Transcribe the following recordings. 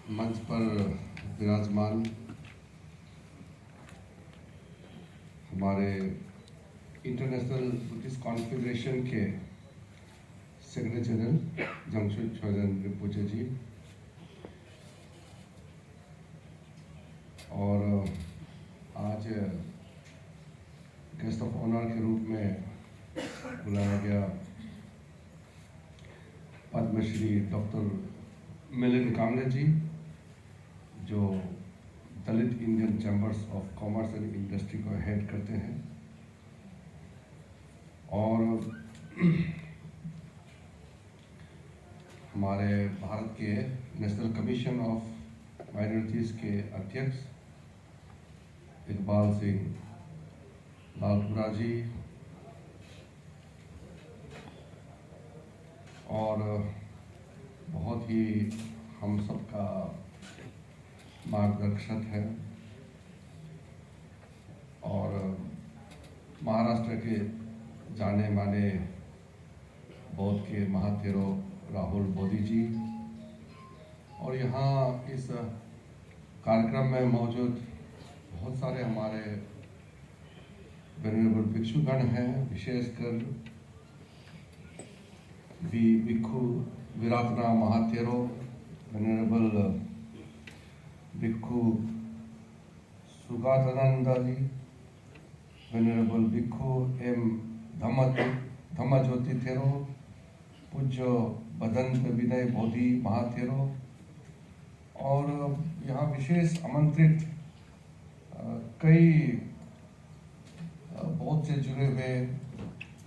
मंच पर विराजमान हमारे इंटरनेशनल बुद्धिस्ट कॉन्फेडरेशन के सेक्रेटरी जनरल जमशेद छोजन रिपोचे जी और आज गेस्ट ऑफ ऑनर के रूप में बुलाया गया पद्मश्री डॉक्टर मिलिंद कामले जी जो Dalit Indian chambers of commerce and industry को हेड करते हैं और हमारे भारत के नेशनल कमीशन ऑफ माइनॉरिटीज़ के अध्यक्ष इकबाल सिंह लालपुरा जी और बहुत ही हम सबका मार्गदर्शक है और महाराष्ट्र के जाने माने बौद्ध के महाथेरो राहुल बोधी जी और यहाँ इस कार्यक्रम में मौजूद बहुत सारे हमारे वेनरेबल भिक्षुगण हैं, विशेषकर भिक्षु विरातना महाथेरो वेनरेबल भिक्षु सुगातानंद जी, वेनरेबल भिक्षु एम धम्मज्योति थेरो, पूज्य बदंत विनय बोधि महाथेरो और यहाँ विशेष आमंत्रित कई बहुत से जुड़े हुए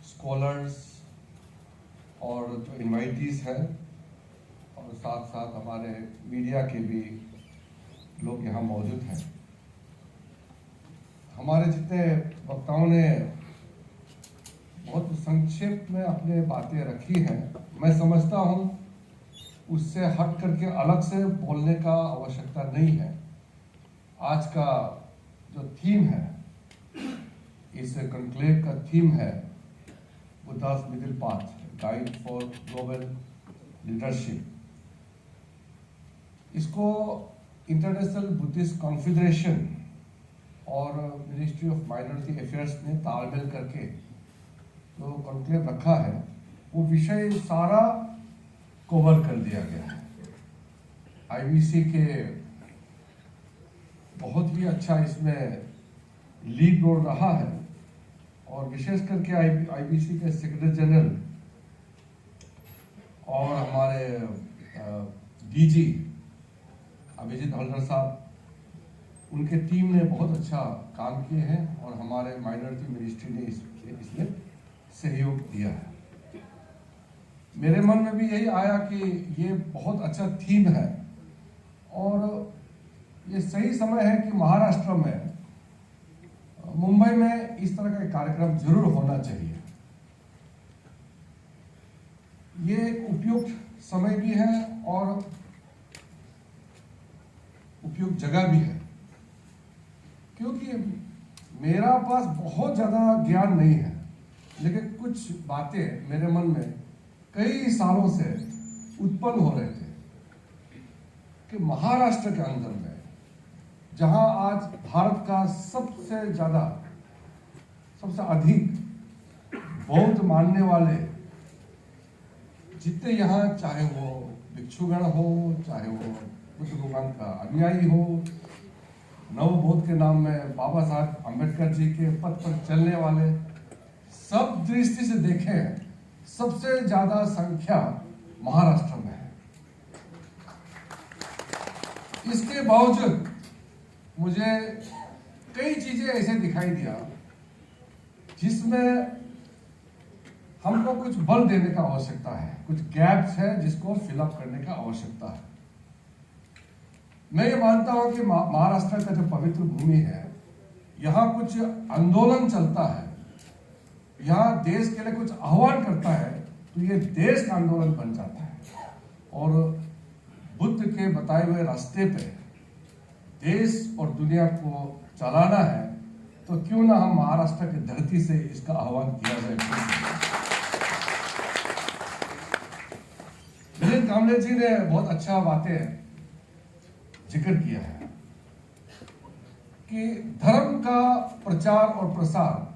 स्कॉलर्स और जो इनवाइटीज हैं और साथ साथ हमारे मीडिया के भी लोग यहाँ मौजूद हैं। हमारे जितने वक्ताओं ने बहुत संक्षेप में अपने बातें रखी हैं, मैं समझता हूँ उससे हट करके अलग से बोलने का आवश्यकता नहीं है। आज का जो थीम है, इस कॉन्क्लेव का थीम है Buddhas middle path, guide for global leadership. इसको इंटरनेशनल बुद्धिस्ट कॉन्फेडरेशन और मिनिस्ट्री ऑफ माइनॉरिटी अफेयर्स ने तालमेल करके जो कॉन्क्लेव रखा है वो विषय सारा कवर कर दिया गया है। आईबीसी के बहुत ही अच्छा इसमें लीड रोल रहा है और विशेष करके आईबीसी के सेक्रेटरी जनरल और हमारे डीजी अभिजीत हल्दर साहब, उनके टीम ने बहुत अच्छा काम किए हैं और हमारे माइनॉरिटी मिनिस्ट्री ने इसमें सहयोग दिया है। मेरे मन में भी यही आया कि ये बहुत अच्छा थीम है और ये सही समय है कि महाराष्ट्र में, मुंबई में इस तरह का कार्यक्रम जरूर होना चाहिए। ये एक उपयुक्त समय भी है और उपयुक्त जगह भी है, क्योंकि मेरा पास बहुत ज़्यादा ज्ञान नहीं है, लेकिन कुछ बातें मेरे मन में कई सालों से उत्पन्न हो रहे थे कि महाराष्ट्र के अंदर में, जहां आज भारत का सबसे ज़्यादा, सबसे अधिक बौद्ध मानने वाले जितने यहाँ, चाहे वो भिक्षुगण हो, चाहे वो बुद्ध भगवान का अनुयायी हो, नव बौद्ध के नाम में बाबा साहब अम्बेडकर जी के पथ पर चलने वाले, सब दृष्टि से देखें सबसे ज्यादा संख्या महाराष्ट्र में है। इसके बावजूद मुझे कई चीजें ऐसे दिखाई दिया जिसमें हमको कुछ बल देने का आवश्यकता है, कुछ गैप्स है जिसको फिलअप करने का आवश्यकता है। मैं ये मानता हूं कि महाराष्ट्र का जो पवित्र भूमि है, यहाँ कुछ आंदोलन चलता है, यहाँ देश के लिए कुछ आह्वान करता है, तो ये देश का आंदोलन बन जाता है और बुद्ध के बताए हुए रास्ते पे देश और दुनिया को चलाना है, तो क्यों ना हम महाराष्ट्र की धरती से इसका आह्वान किया जाए। मिलिंद कामले जी ने बहुत अच्छा बातें जिक्र किया है कि धर्म का प्रचार और प्रसार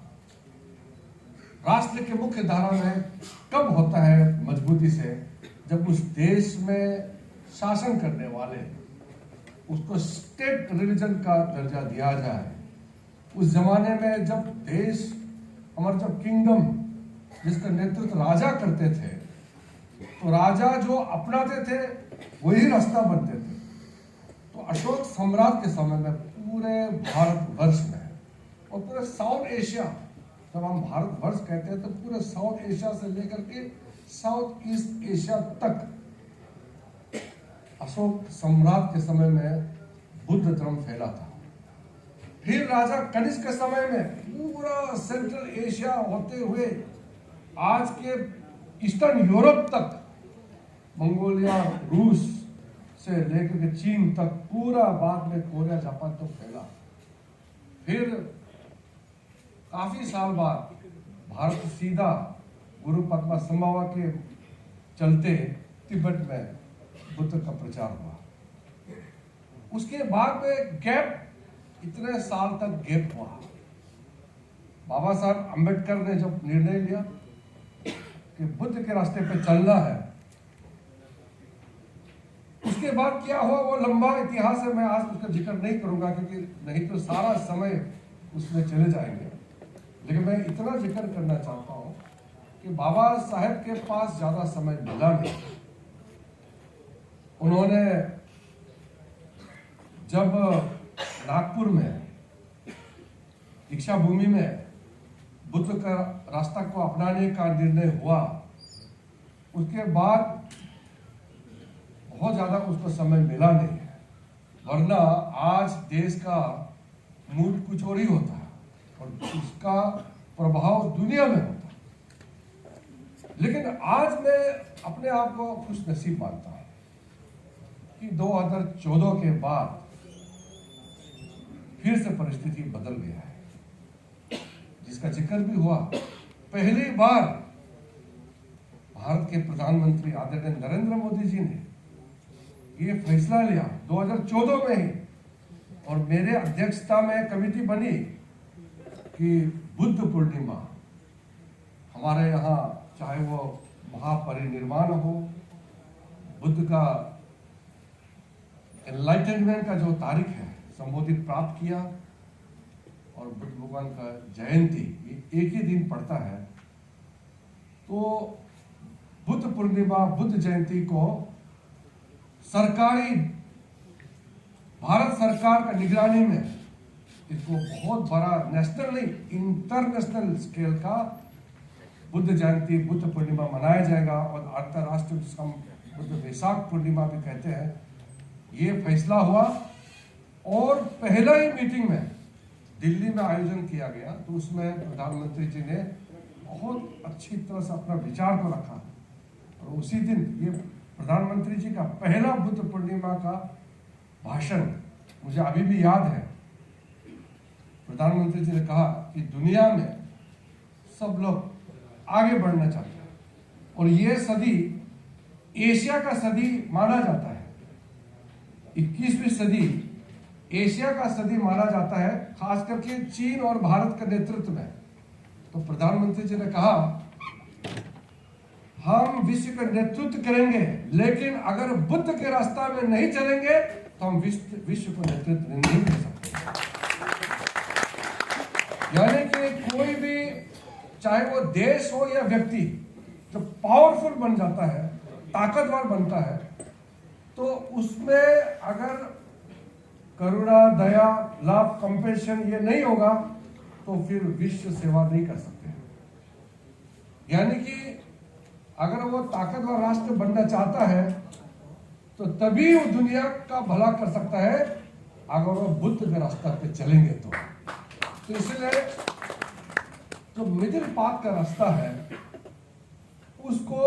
राष्ट्र के मुख्य धारा में कब होता है मजबूती से, जब उस देश में शासन करने वाले उसको स्टेट रिलीजन का दर्जा दिया जाए। उस जमाने में जब देश, हमारा जब किंगडम जिसका नेतृत्व राजा करते थे, तो राजा जो अपनाते थे वही रास्ता बनते थे। तो अशोक सम्राट के समय में पूरे भारतवर्ष में और पूरे साउथ एशिया, जब हम भारतवर्ष कहते हैं तो पूरे साउथ एशिया से लेकर के साउथ ईस्ट एशिया तक अशोक सम्राट के समय में बुद्ध धर्म फैला था। फिर राजा कनिष्क के समय में पूरा सेंट्रल एशिया होते हुए आज के ईस्टर्न यूरोप तक, मंगोलिया, रूस से लेकर के चीन तक, पूरा बाद में कोरिया, जापान तक फैला। फिर काफी साल बाद भारत सीधा गुरु पद्मा संभवा के चलते तिब्बत में बुद्ध का प्रचार हुआ। उसके बाद में गैप, इतने साल तक गैप हुआ। बाबा साहब अंबेडकर ने जब निर्णय लिया कि बुद्ध के रास्ते पे चलना है, उसके बाद क्या हुआ वो लंबा इतिहास है, मैं आज उसका जिक्र नहीं करूंगा क्योंकि नहीं तो सारा समय उसमें चले जाएंगे। लेकिन मैं इतना जिक्र करना चाहता हूं कि बाबा साहेब के पास ज्यादा समय मिला नहीं। उन्होंने जब नागपुर में दीक्षा भूमि में बुद्ध का रास्ता को अपनाने का निर्णय हुआ, उसके बाद बहुत ज्यादा उसको समय मिला नहीं है, वरना आज देश का मूड कुछ और ही होता है और उसका प्रभाव दुनिया में होता है। लेकिन आज मैं अपने आप को खुश नसीब मानता हूं कि 2014 के बाद फिर से परिस्थिति बदल गया है, जिसका जिक्र भी हुआ। पहली बार भारत के प्रधानमंत्री आदरणीय नरेंद्र मोदी जी ने ये फैसला लिया 2014 में ही, और मेरे अध्यक्षता में कमेटी बनी कि बुद्ध पूर्णिमा हमारे यहाँ, चाहे वो महापरिनिर्वाण हो, बुद्ध का एनलाइटनमेंट का जो तारीख है संबोधित प्राप्त किया, और बुद्ध भगवान का जयंती ये एक ही दिन पड़ता है। तो बुद्ध पूर्णिमा, बुद्ध जयंती को सरकारी, भारत सरकार का निगरानी में इसको बहुत बड़ा नेशनल नहीं इंटरनेशनल स्केल का बुद्ध जयंती, बुद्ध पूर्णिमा मनाया जाएगा। और अंतर्राष्ट्रीय जिसको हम बुद्ध वैशाख पूर्णिमा भी कहते हैं, ये फैसला हुआ। और पहला ही मीटिंग में दिल्ली में आयोजन किया गया, तो उसमें प्रधानमंत्री जी ने बहुत अच्छी तरह से अपना विचार को रखा। और उसी दिन ये प्रधानमंत्री जी का पहला बुद्ध पूर्णिमा का भाषण मुझे अभी भी याद है। प्रधानमंत्री जी ने कहा कि दुनिया में सब लोग आगे बढ़ना चाहते हैं और ये सदी एशिया का सदी माना जाता है। 21वीं सदी एशिया का सदी माना जाता है, खास करके चीन और भारत के नेतृत्व में। तो प्रधानमंत्री जी ने कहा, हम विश्व का नेतृत्व करेंगे, लेकिन अगर बुद्ध के रास्ता में नहीं चलेंगे तो हम विश्व को नेतृत्व नहीं कर सकते। यानी कि कोई भी, चाहे वो देश हो या व्यक्ति, जो पावरफुल बन जाता है, ताकतवर बनता है, तो उसमें अगर करुणा, दया, लव, कंपैशन ये नहीं होगा तो फिर विश्व सेवा नहीं कर सकते। यानी कि अगर वो ताकतवर राष्ट्र बनना चाहता है तो तभी वो दुनिया का भला कर सकता है, अगर वो बुद्ध के रास्ते पे चलेंगे तो इसलिए जो मिडिल पाथ का रास्ता है उसको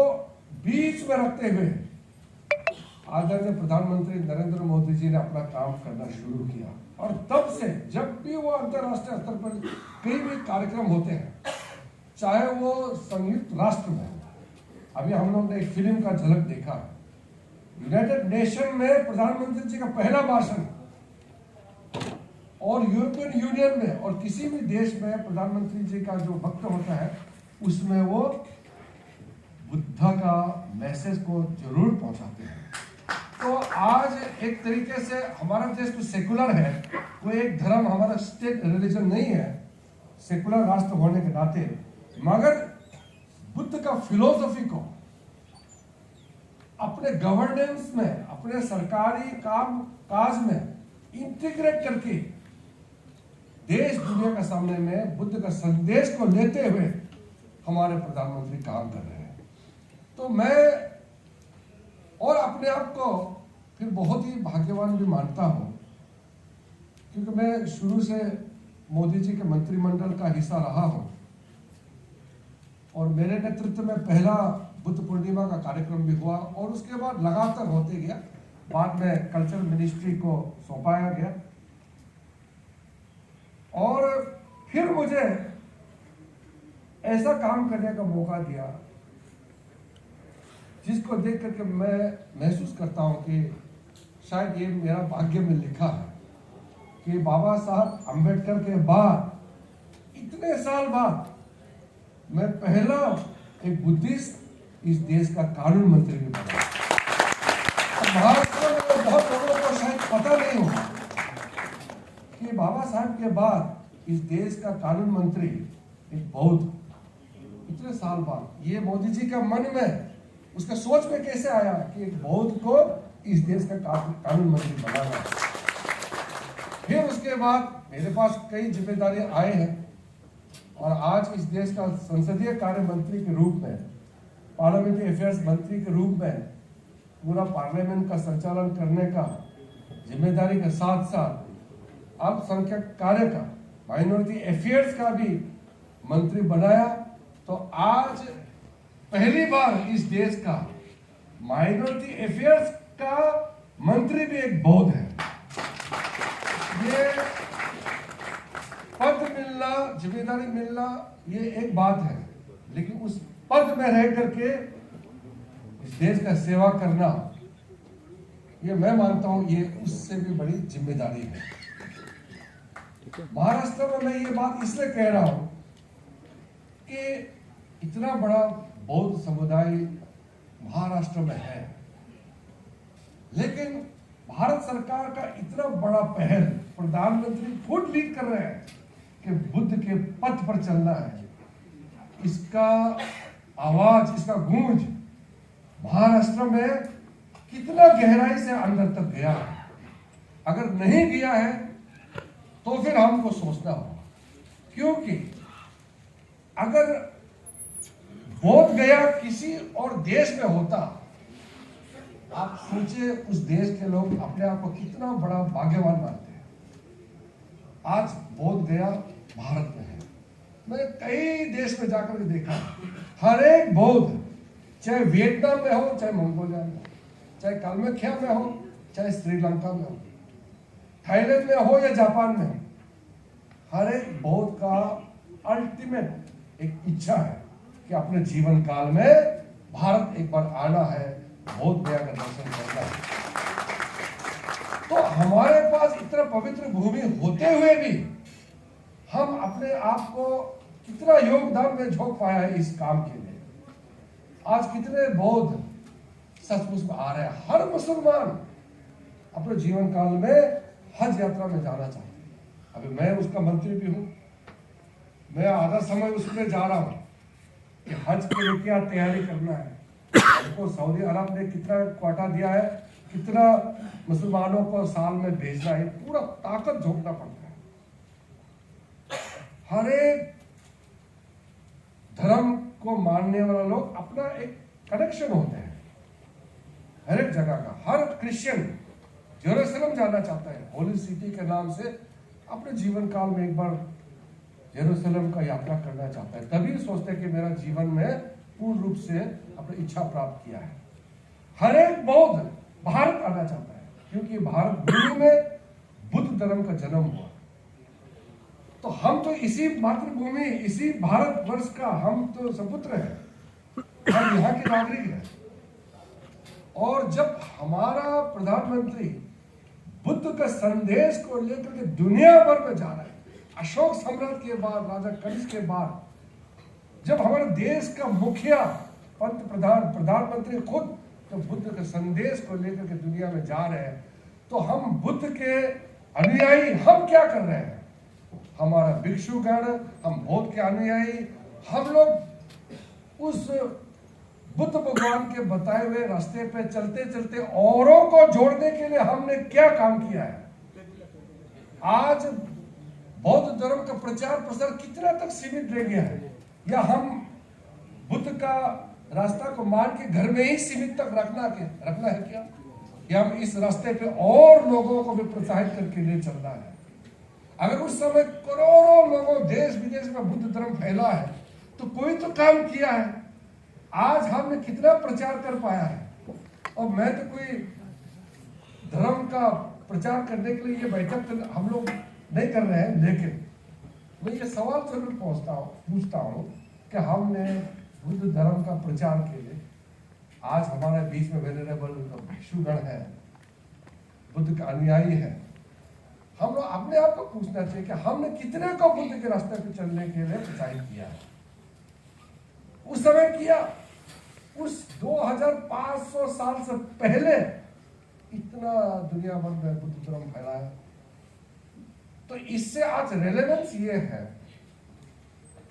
बीच में रखते हुए आदरणीय प्रधानमंत्री नरेंद्र मोदी जी ने अपना काम करना शुरू किया। और तब से जब भी वो अंतर्राष्ट्रीय स्तर पर कई भी कार्यक्रम होते हैं, चाहे वो संयुक्त राष्ट्र में, अभी हम लोग ने एक फिल्म का झलक देखा यूनाइटेड नेशन में प्रधानमंत्री जी का पहला भाषण और यूरोपियन यूनियन में और किसी भी देश में प्रधानमंत्री जी का जो वक्तव्य होता है उसमें वो बुद्धा का मैसेज को जरूर पहुंचाते हैं। तो आज एक तरीके से हमारा देश तो सेकुलर है, कोई एक धर्म हमारा स्टेट रिलीजन नहीं है, सेकुलर राष्ट्र होने के नाते, मगर बुद्ध का फिलोसफी को अपने गवर्नेंस में, अपने सरकारी काम काज में इंटीग्रेट करके देश दुनिया के सामने में बुद्ध का संदेश को लेते हुए हमारे प्रधानमंत्री काम कर रहे हैं। तो मैं और अपने आप को फिर बहुत ही भाग्यवान भी मानता हूं, क्योंकि मैं शुरू से मोदी जी के मंत्रिमंडल का हिस्सा रहा हूं और मेरे नेतृत्व में पहला बुद्ध पूर्णिमा का कार्यक्रम भी हुआ और उसके बाद लगातार होते गया। बाद में कल्चर मिनिस्ट्री को सौंपाया गया और फिर मुझे ऐसा काम करने का मौका दिया जिसको देख करके मैं महसूस करता हूं कि शायद ये मेरा भाग्य में लिखा है कि बाबा साहब अंबेडकर के बाद इतने साल बाद मैं पहला एक बुद्धिस्ट इस देश का कानून मंत्री भी बना। महाराष्ट्र में बहुत लोगों को शायद पता नहीं होगा कि बाबा साहब के बाद इस देश का कानून मंत्री एक बौद्ध, इतने साल बाद ये मोदी जी का मन में उसका सोच में कैसे आया कि एक बौद्ध को इस देश का कानून मंत्री बनाना। फिर उसके बाद मेरे पास कई जिम्मेदारियां आए हैं और आज इस देश का संसदीय कार्य मंत्री के रूप में, पार्लियामेंट्री अफेयर्स मंत्री के रूप में पूरा पार्लियामेंट का संचालन करने का जिम्मेदारी के साथ साथ अल्पसंख्यक कार्य का, माइनॉरिटी अफेयर्स का भी मंत्री बनाया। तो आज पहली बार इस देश का माइनॉरिटी अफेयर्स का मंत्री भी एक बौद्ध है। ये पद मिलना, जिम्मेदारी मिलना, ये एक बात है, लेकिन उस पद में रह करके इस देश का सेवा करना, ये मैं मानता हूं ये उससे भी बड़ी जिम्मेदारी है। महाराष्ट्र में मैं ये बात इसलिए कह रहा हूं कि इतना बड़ा बौद्ध समुदाय महाराष्ट्र में है, लेकिन भारत सरकार का इतना बड़ा पहल प्रधानमंत्री खुद लीड कर रहे हैं कि बुद्ध के पथ पर चलना है। इसका आवाज, इसका गूंज महाराष्ट्र में कितना गहराई से अंदर तक गया है। अगर नहीं गया है तो फिर हमको सोचना होगा, क्योंकि अगर बोध गया किसी और देश में होता, आप सोचिए उस देश के लोग अपने आप को कितना बड़ा भाग्यवान मानते हैं। आज बोध गया भारत में है। मैं कई देश में जाकर के देखा, हर एक बौद्ध, चाहे वियतनाम में हो, चाहे मंगोलिया में हो, चाहे कालमेख्या में हो, चाहे श्रीलंका में हो, थाईलैंड में हो या जापान में हो, हर एक बौद्ध का अल्टीमेट एक इच्छा है कि अपने जीवन काल में भारत एक बार आना है, बौद्ध गया का दर्शन करना है। तो हमारे पास इतना पवित्र भूमि होते हुए भी हम अपने आप को कितना योगदान में झोंक पाया है इस काम के लिए। आज कितने बौद्ध सचमुच में आ रहे हैं। हर मुसलमान अपने जीवन काल में हज यात्रा में जाना चाहते हैं। अभी मैं उसका मंत्री भी हूं, मैं आधा समय उसमें जा रहा हूं कि हज के लिए क्या तैयारी करना है। हमको सऊदी अरब ने कितना क्वाटा दिया है, कितना मुसलमानों को साल में भेजना है, पूरा ताकत झोंकना पड़ता है। हर एक धर्म को मानने वाला लोग अपना एक कनेक्शन होते हैं हर एक जगह का। हर क्रिश्चियन जेरूसलम जाना चाहता है, होली सिटी के नाम से अपने जीवन काल में एक बार जेरूसलम का यात्रा करना चाहता है। तभी सोचते हैं कि मेरा जीवन में पूर्ण रूप से अपनी इच्छा प्राप्त किया है। हर एक बौद्ध भारत आना चाहता है, क्योंकि भारत भूमि में बुद्ध धर्म का जन्म हुआ। तो हम तो इसी मातृभूमि, इसी भारत वर्ष का हम तो सपुत्र हैं, हम यहाँ के नागरिक हैं। और जब हमारा प्रधानमंत्री बुद्ध का संदेश को लेकर के दुनिया भर में जा रहा है, अशोक सम्राट के बाद, राजा कनिष्क के बाद, जब हमारे देश का मुखिया प्रधानमंत्री खुद तो बुद्ध के संदेश को लेकर के दुनिया में जा रहे हैं, तो हम बुद्ध के अनुयायी हम क्या कर रहे हैं? हमारा भिक्षुगण, हम बौद्ध के अनुयायी, हम लोग उस बुद्ध भगवान के बताए हुए रास्ते पे चलते चलते औरों को जोड़ने के लिए हमने क्या काम किया है? आज बौद्ध धर्म का प्रचार प्रसार कितना तक सीमित रह गया है? या हम बुद्ध का रास्ता को मान के घर में ही सीमित तक रखना है क्या? या हम इस रास्ते पे और लोगों को भी प्रोत्साहित करके ले चलना है? अगर उस समय करोड़ों लोगों देश विदेश में बुद्ध धर्म फैला है तो कोई तो काम किया है। आज हमने कितना प्रचार कर पाया है? और मैं तो कोई धर्म का प्रचार करने के लिए ये बैठक तो हम लोग नहीं कर रहे हैं, लेकिन मैं ये सवाल जरूर पूछता हूँ कि हमने बुद्ध धर्म का प्रचार के लिए, आज हमारे बीच में वेनरेबल भिक्षुगण है, बुद्ध का अनुयायी है, हम लोग अपने आप को पूछना चाहिए कि हमने कितने को बुद्ध के रास्ते पे चलने के लिए प्रोत्साहित किया है? उस समय किया, उस 2500 साल से पहले इतना दुनिया भर में बुद्ध धर्म फैलाया। तो इससे आज रेलेवेंस ये है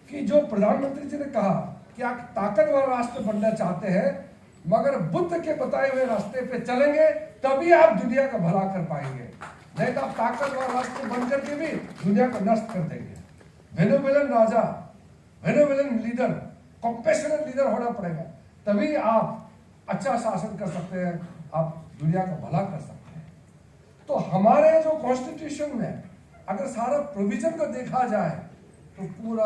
कि जो प्रधानमंत्री जी ने कहा कि आप ताकतवर राष्ट्र बनना चाहते हैं, मगर बुद्ध के बताए हुए रास्ते पे चलेंगे तभी आप दुनिया का भला कर पाएंगे, नहीं तो आप ताकतवर राष्ट्र बनकर के भी दुनिया को नष्ट कर देंगे। वेनेजुएलन राजा, वेनेजुएलन लीडर, कंपैशनेट लीडर होना पड़ेगा, तभी आप अच्छा शासन कर सकते हैं, आप दुनिया का भला कर सकते हैं। तो हमारे जो कॉन्स्टिट्यूशन में अगर सारा प्रोविजन को देखा जाए तो पूरा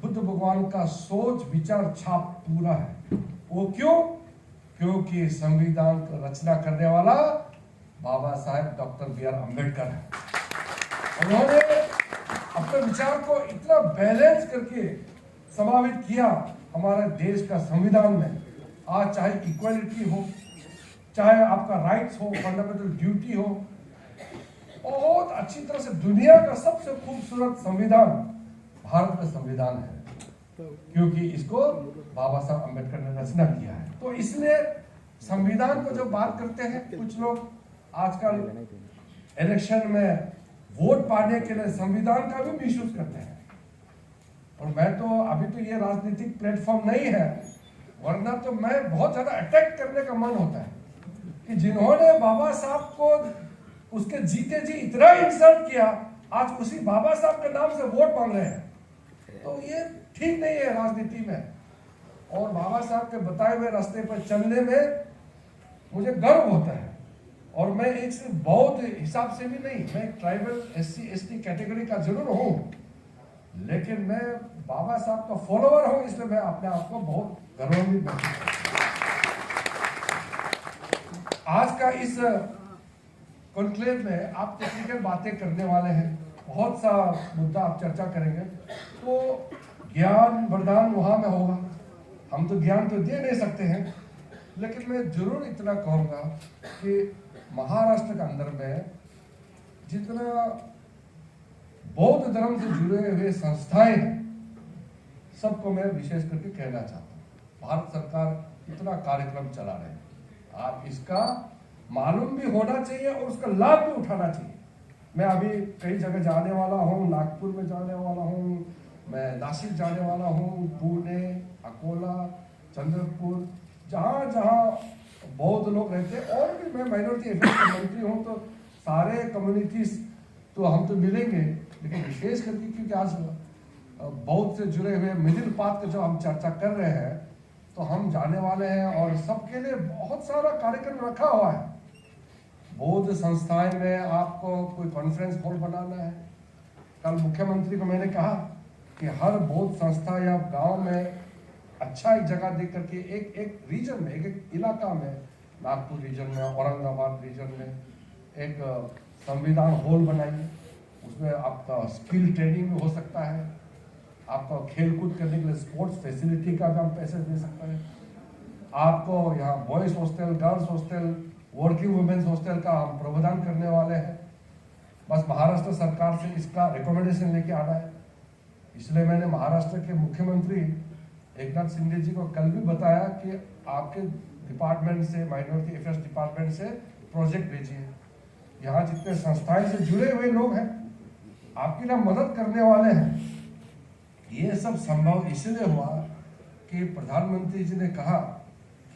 बुद्ध भगवान का सोच विचार छाप पूरा है। वो क्यों? क्योंकि संविधान का रचना करने वाला Baba Saheb doctor B are Ambedkar है। उन्होंने अपने विचार को इतना बैलेंस करके समावित किया हमारे देश का संविधान में। आज चाहे इक्वालिटी हो, चाहे आपका राइट्स हो, फंडामेंटल ड्यूटी हो, बहुत अच्छी तरह से दुनिया का सबसे खूबसूरत संविधान भारत का संविधान है, क्योंकि इसको बाबा साहब अम्बेडकर ने रचना किया है। तो इसलिए संविधान को जब बात करते हैं, कुछ लोग आजकल इलेक्शन में वोट पाने के लिए संविधान का भी मिसयूज करते हैं। और मैं तो अभी तो ये राजनीतिक प्लेटफॉर्म नहीं है, वरना तो मैं बहुत ज्यादा अटैक करने का मन होता है कि जिन्होंने बाबा साहब को उसके जीते जी इतना इंसल्ट किया, आज उसी बाबा साहब के नाम से वोट मांग रहे हैं। तो ये ठीक नहीं है राजनीति में। और बाबा साहब के बताए हुए रास्ते पर चलने में मुझे गर्व होता है। और मैं एक सिर्फ बौद्ध हिसाब से भी नहीं, मैं एक ट्राइबल SC/ST कैटेगरी का जरूर हूं, लेकिन मैं बाबा साहब का फॉलोअर हूं, इसलिए मैं अपने आप को बहुत गौरवान्वित महसूस करता हूं। आज का इस कॉन्क्लेव में आप टेक्निकल बातें करने वाले हैं, बहुत सा मुद्दा आप चर्चा करेंगे, तो ज्ञान वरदान वहां में होगा। हम तो ज्ञान तो दे नहीं सकते हैं, लेकिन मैं जरूर इतना कहूँगा कि महाराष्ट्र के अंदर में जितना बौद्ध धर्म से जुड़े हुए संस्थाएं हैं, सबको मैं विशेष करके कहना चाहता हूँ, भारत सरकार इतना कार्यक्रम चला रहे हैं, आप इसका मालूम भी होना चाहिए और उसका लाभ भी उठाना चाहिए। मैं अभी कई जगह जाने वाला हूँ, नागपुर में जाने वाला हूँ, मैं नासिक जाने वाला हूँ, पुणे, अकोला, चंद्रपुर, जहाँ जहाँ बौद्ध लोग रहते हैं, और भी मैं माइनॉरिटी अफेयर्स का मंत्री हूँ, तो सारे कम्युनिटीज तो हम तो मिलेंगे, लेकिन विशेष करके क्योंकि आज बौद्ध से जुड़े हुए मिडिल पाथ का जो हम चर्चा कर रहे हैं, तो हम जाने वाले हैं और सबके लिए बहुत सारा कार्यक्रम रखा हुआ है। बौद्ध संस्थाएं में आपको कोई कॉन्फ्रेंस हॉल बनाना है। कल मुख्यमंत्री को मैंने कहा कि हर बौद्ध संस्था या गांव में अच्छा एक जगह देख करके एक रीजन में, एक इलाका में, नागपुर रीजन में, औरंगाबाद रीजन में एक संविधान हॉल बनाइए। उसमें आपका स्किल ट्रेनिंग भी हो सकता है, आपका खेल कूद करने के लिए स्पोर्ट्स फैसिलिटी का भी हम पैसे दे सकते हैं। आपको यहाँ boys hostel, girls hostel, working women's hostel का हम प्रावधान करने वाले हैं। बस महाराष्ट्र सरकार से इसका रिकमेंडेशन लेके आना है। इसलिए मैंने महाराष्ट्र के मुख्यमंत्री एकनाथ शिंदे जी को कल भी बताया कि आपके डिपार्टमेंट से, माइनॉरिटी अफेयर्स डिपार्टमेंट से प्रोजेक्ट भेजिए। यहाँ जितने संस्थाएं से जुड़े हुए लोग हैं आपकी ना मदद करने वाले हैं। ये सब संभव इसलिए हुआ कि प्रधानमंत्री जी ने कहा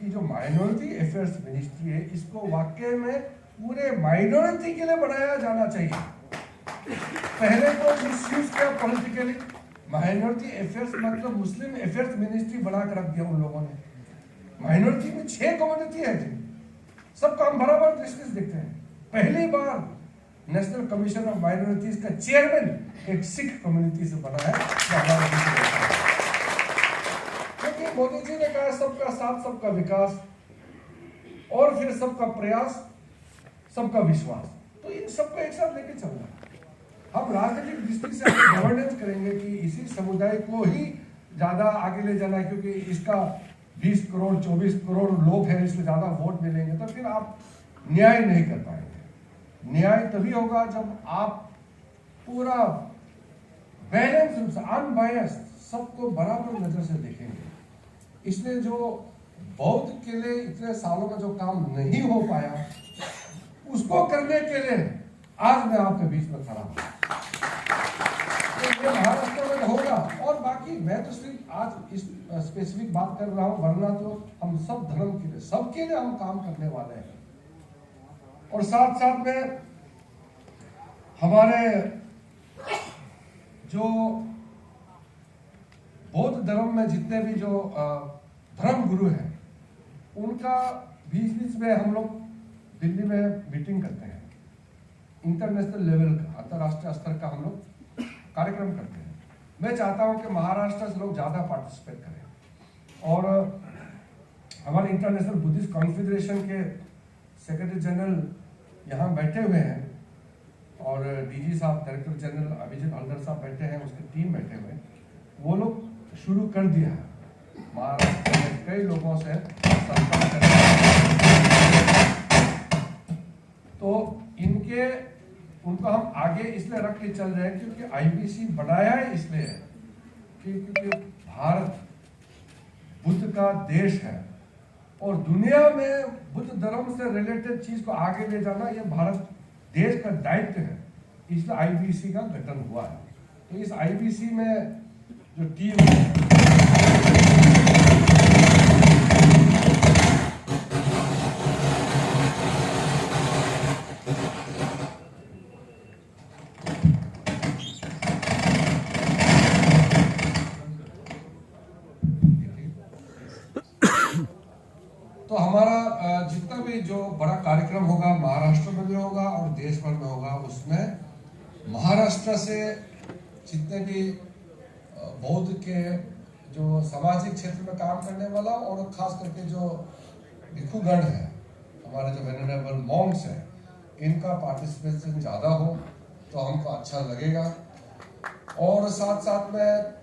कि जो माइनॉरिटी अफेयर्स मिनिस्ट्री है इसको वाकई में पूरे माइनॉरिटी के लिए बनाया जाना चाहिए। पहले तो मिसयूज किया पॉलिटिकली, माइनॉरिटी अफेयर्स मतलब मुस्लिम अफेयर्स मिनिस्ट्री बनाकर रख दिया उन लोगों ने। माइनॉरिटी में 6 कम्युनिटी है जी, सबका हम बराबर दृष्टि से देखते हैं। पहली बार नेशनल कमीशन ऑफ माइनॉरिटीज का चेयरमैन एक सिख कम्युनिटी से बना है। क्योंकि मोदी जी ने कहा सबका साथ, सबका विकास और फिर सबका प्रयास, सबका विश्वास, तो इन सबको एक साथ लेके चलना है। हम राजनीतिक दृष्टि से गवर्नेंस करेंगे कि इसी समुदाय को ही ज्यादा आगे ले जाना है, क्योंकि इसका 20 करोड़ 24 करोड़ लोग हैं, इसमें ज्यादा वोट मिलेंगे, तो फिर आप न्याय नहीं कर पाएंगे। न्याय तभी होगा जब आप पूरा बैलेंस रूप से, अनबायस्ड, सबको बराबर नजर से देखेंगे। इसलिए जो बौद्ध के लिए इतने सालों में जो काम नहीं हो पाया उसको करने के लिए आज मैं आपके बीच में खड़ा हूं। महाराष्ट्र में होगा, और बाकी मैं तो सिर्फ आज इस स्पेसिफिक बात कर रहा हूं, वरना तो हम सब धर्म के लिए, सबके लिए हम काम करने वाले हैं। और साथ साथ में हमारे जो बौद्ध धर्म में जितने भी जो धर्म गुरु हैं उनका बीच बीच में हम लोग दिल्ली में मीटिंग करते हैं। इंटरनेशनल लेवल का, अंतर्राष्ट्रीय स्तर का हम लोग कार्यक्रम करते हैं। मैं चाहता हूं कि महाराष्ट्र से लोग ज्यादा पार्टिसिपेट करें। और हमारे इंटरनेशनल बुद्धिस्ट कॉन्फेडरेशन के सेक्रेटरी जनरल यहाँ बैठे हुए हैं, और डीजी साहब, डायरेक्टर जनरल अभिजीत हल्दर साहब बैठे हैं, उसकी टीम बैठे हुए हैं। वो लोग शुरू कर दिया है महाराष्ट्र में कई लोगों से संपर्क करना। तो उनको हम आगे इसलिए रख के चल रहे हैं क्योंकि आईबीसी बनाया है इसलिए क्योंकि भारत बुद्ध का देश है, और दुनिया में बुद्ध धर्म से रिलेटेड चीज को आगे ले जाना ये भारत देश का दायित्व है। इसलिए आईबीसी का गठन हुआ है। तो इस आईबीसी में जो टीम है, तो हमारा जितना भी जो बड़ा कार्यक्रम होगा महाराष्ट्र में भी होगा और देश भर में होगा, उसमें महाराष्ट्र से जितने भी बौद्ध के जो सामाजिक क्षेत्र में काम करने वाला और खास करके जो भिक्षुगण है, हमारे जो वेनरेबल मॉन्क्स है, इनका पार्टिसिपेशन ज़्यादा हो तो हमको अच्छा लगेगा। और साथ साथ में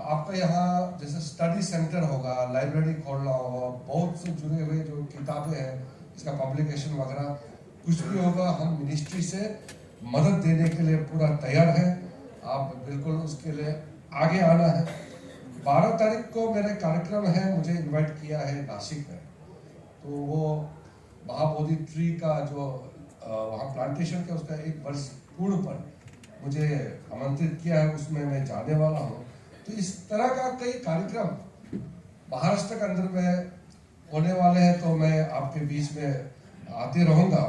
आपका यहाँ जैसे स्टडी सेंटर होगा, लाइब्रेरी खोलना होगा, बहुत से जुड़े हुए जो किताबें हैं इसका पब्लिकेशन वगैरह कुछ भी होगा, हम मिनिस्ट्री से मदद देने के लिए पूरा तैयार है। आप बिल्कुल उसके लिए आगे आना है। 12 तारीख को मेरे कार्यक्रम है, मुझे इनवाइट किया है नासिक में, तो वो महाबोधि ट्री का जो वहाँ प्लांटेशन का उसका 1 वर्ष पूर्ण पर मुझे आमंत्रित किया है, उसमें मैं जाने वाला हूँ। तो इस तरह का कई कार्यक्रम महाराष्ट्र के अंदर में होने वाले हैं, तो मैं आपके बीच में आते रहूंगा।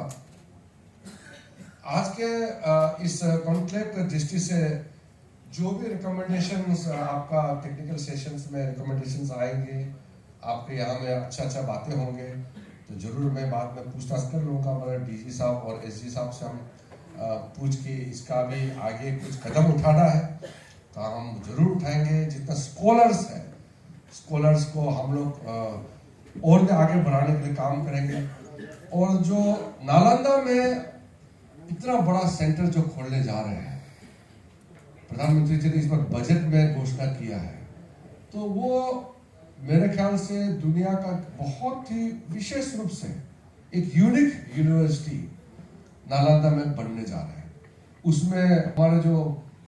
आज के इस कॉन्क्लेव के दृष्टि से जो भी रिकमेंडेशंस आपका टेक्निकल सेशंस में रिकमेंडेशंस आएंगे, आपके यहाँ में अच्छा बातें होंगे, तो जरूर मैं बाद में पूछताछ कर लूँगा। हमारे डीजी साहब और एसजी साहब से हम पूछ के इसका भी आगे कुछ कदम उठाना है तो हम जरूर उठाएंगे। जितना स्कॉलर्स है, स्कॉलर्स को हम लोग और भी आगे बढ़ाने के लिए काम करेंगे। और जो नालंदा में इतना बड़ा सेंटर जो खोलने जा रहे हैं, प्रधानमंत्री जी ने इस बार बजट में घोषणा किया है, तो वो मेरे ख्याल से दुनिया का बहुत ही विशेष रूप से एक यूनिक यूनिवर्सिटी नालंदा में बनने जा रहा है। उसमें हमारे जो